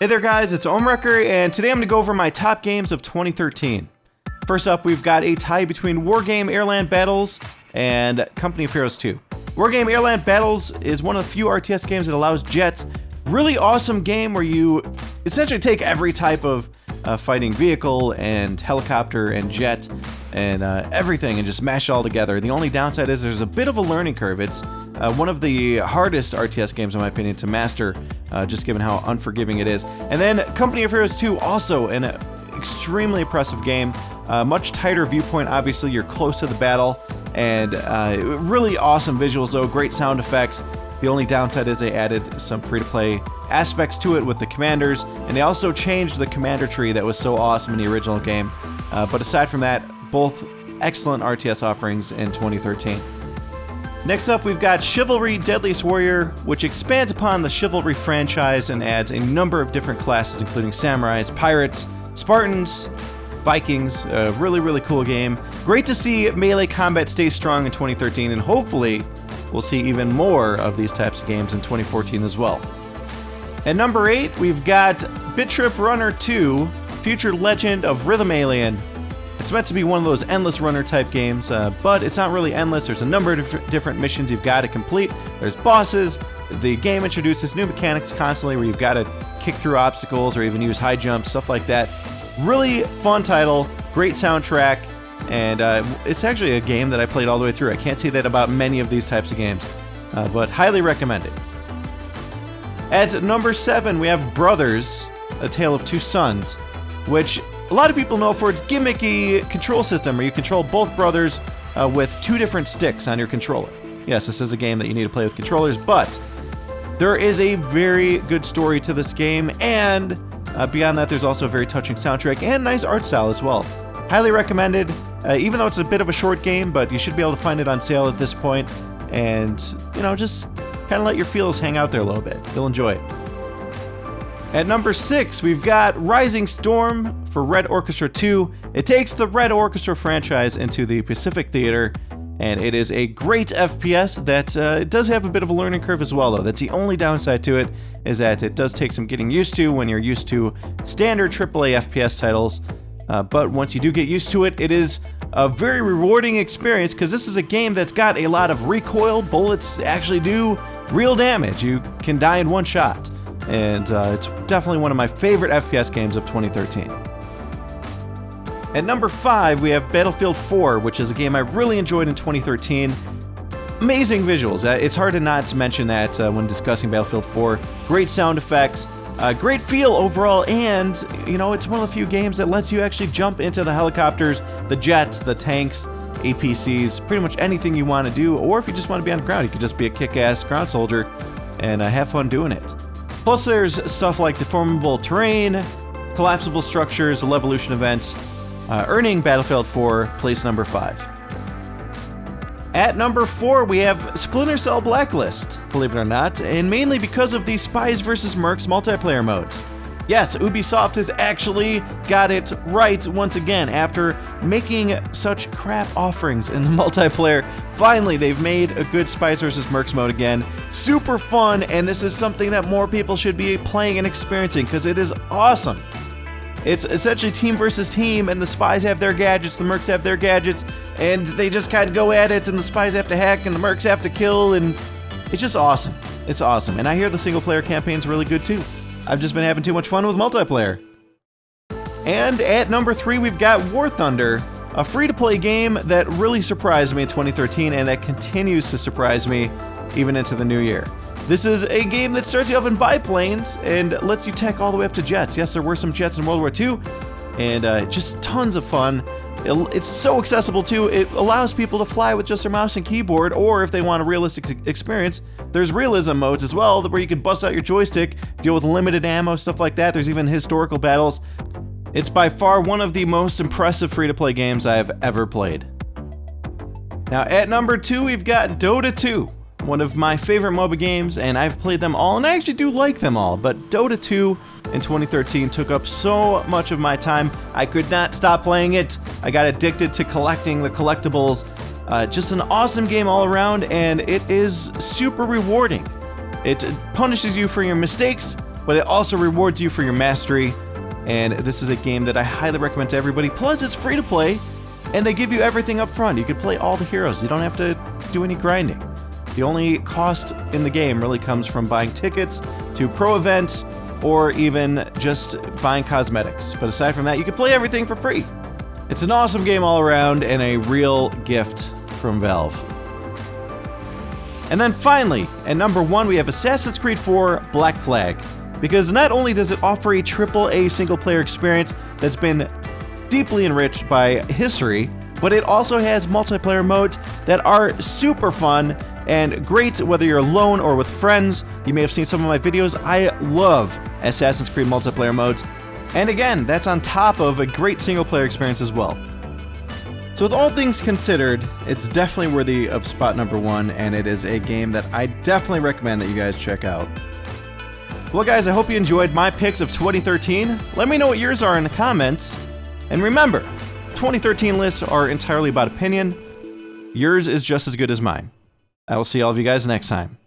Hey there guys, it's Omrecker, and today I'm going to go over my top games of 2013. First up, we've got a tie between Wargame Airland Battles and Company of Heroes 2. Wargame Airland Battles is one of the few RTS games that allows jets. Really awesome game where you essentially take every type of fighting vehicle and helicopter and jet and everything and just mash it all together. The only downside is there's a bit of a learning curve. It's one of the hardest RTS games in my opinion to master, just given how unforgiving it is. And then Company of Heroes 2, also an extremely impressive game. Much tighter viewpoint, obviously you're close to the battle, and really awesome visuals though, great sound effects. The only downside is they added some free-to-play aspects to it with the commanders, and they also changed the commander tree that was so awesome in the original game. But aside from that, both excellent RTS offerings in 2013. Next up, we've got Chivalry Deadliest Warrior, which expands upon the Chivalry franchise and adds a number of different classes, including samurais, pirates, Spartans, Vikings. Really, really cool game. Great to see melee combat stay strong in 2013, and hopefully we'll see even more of these types of games in 2014 as well. At number 8, we've got Bit.Trip Runner 2, Future Legend of Rhythm Alien. It's meant to be one of those endless runner type games, but it's not really endless. There's a number of different missions you've got to complete. There's bosses. The game introduces new mechanics constantly where you've got to kick through obstacles or even use high jumps, stuff like that. Really fun title, great soundtrack, and it's actually a game that I played all the way through. I can't say that about many of these types of games, but highly recommended. At number 7, we have Brothers, A Tale of Two Sons, which a lot of people know for its gimmicky control system where you control both brothers with 2 different sticks on your controller. Yes, this is a game that you need to play with controllers, but there is a very good story to this game, and beyond that, there's also a very touching soundtrack and nice art style as well. Highly recommended, even though it's a bit of a short game, but you should be able to find it on sale at this point, and, you know, just kind of let your feels hang out there a little bit. You'll enjoy it. At number 6, we've got Rising Storm for Red Orchestra 2. It takes the Red Orchestra franchise into the Pacific Theater, and it is a great FPS that it does have a bit of a learning curve as well, though. That's the only downside to it, is that it does take some getting used to when you're used to standard AAA FPS titles. But once you do get used to it, it is a very rewarding experience because this is a game that's got a lot of recoil. Bullets actually do real damage. You can die in one shot. And it's definitely one of my favorite FPS games of 2013. At number 5, we have Battlefield 4, which is a game I really enjoyed in 2013. Amazing visuals. It's hard to not mention that when discussing Battlefield 4. Great sound effects, great feel overall, and you know, it's one of the few games that lets you actually jump into the helicopters, the jets, the tanks, APCs, pretty much anything you want to do. Or if you just want to be on the ground, you could just be a kick-ass ground soldier and have fun doing it. Plus there's stuff like deformable terrain, collapsible structures, Levolution events, earning Battlefield 4 place number 5. At number 4, we have Splinter Cell Blacklist, believe it or not, and mainly because of the Spies vs. Mercs multiplayer modes. Yes, Ubisoft has actually got it right once again. After making such crap offerings in the multiplayer, finally they've made a good Spies vs. Mercs mode again. Super fun, and this is something that more people should be playing and experiencing because it is awesome. It's essentially team versus team, and the Spies have their gadgets, the Mercs have their gadgets, and they just kind of go at it, and the Spies have to hack, and the Mercs have to kill, and it's just awesome. It's awesome, and I hear the single-player campaign's really good too. I've just been having too much fun with multiplayer. And at number 3, we've got War Thunder, a free-to-play game that really surprised me in 2013 and that continues to surprise me even into the new year. This is a game that starts you off in biplanes and lets you tech all the way up to jets. Yes, there were some jets in World War II, and just tons of fun. It's so accessible too. It allows people to fly with just their mouse and keyboard, or if they want a realistic experience, there's realism modes as well, where you can bust out your joystick, deal with limited ammo, stuff like that. There's even historical battles. It's by far one of the most impressive free-to-play games I have ever played. Now at number 2, we've got Dota 2, one of my favorite MOBA games, and I've played them all, and I actually do like them all, but Dota 2 in 2013 took up so much of my time. I could not stop playing it. I got addicted to collecting the collectibles. Just an awesome game all around, and it is super rewarding. It punishes you for your mistakes, but it also rewards you for your mastery. And this is a game that I highly recommend to everybody. Plus, it's free to play, and they give you everything up front. You can play all the heroes. You don't have to do any grinding. The only cost in the game really comes from buying tickets to pro events or even just buying cosmetics. But aside from that, you can play everything for free. It's an awesome game all around and a real gift from Valve. And then finally, at number 1, we have Assassin's Creed 4 Black Flag. Because not only does it offer a AAA single-player experience that's been deeply enriched by history, but it also has multiplayer modes that are super fun and great whether you're alone or with friends. You may have seen some of my videos. I love Assassin's Creed multiplayer modes. And again, that's on top of a great single-player experience as well. So with all things considered, it's definitely worthy of spot number 1, and it is a game that I definitely recommend that you guys check out. Well guys, I hope you enjoyed my picks of 2013. Let me know what yours are in the comments. And remember, 2013 lists are entirely about opinion. Yours is just as good as mine. I will see all of you guys next time.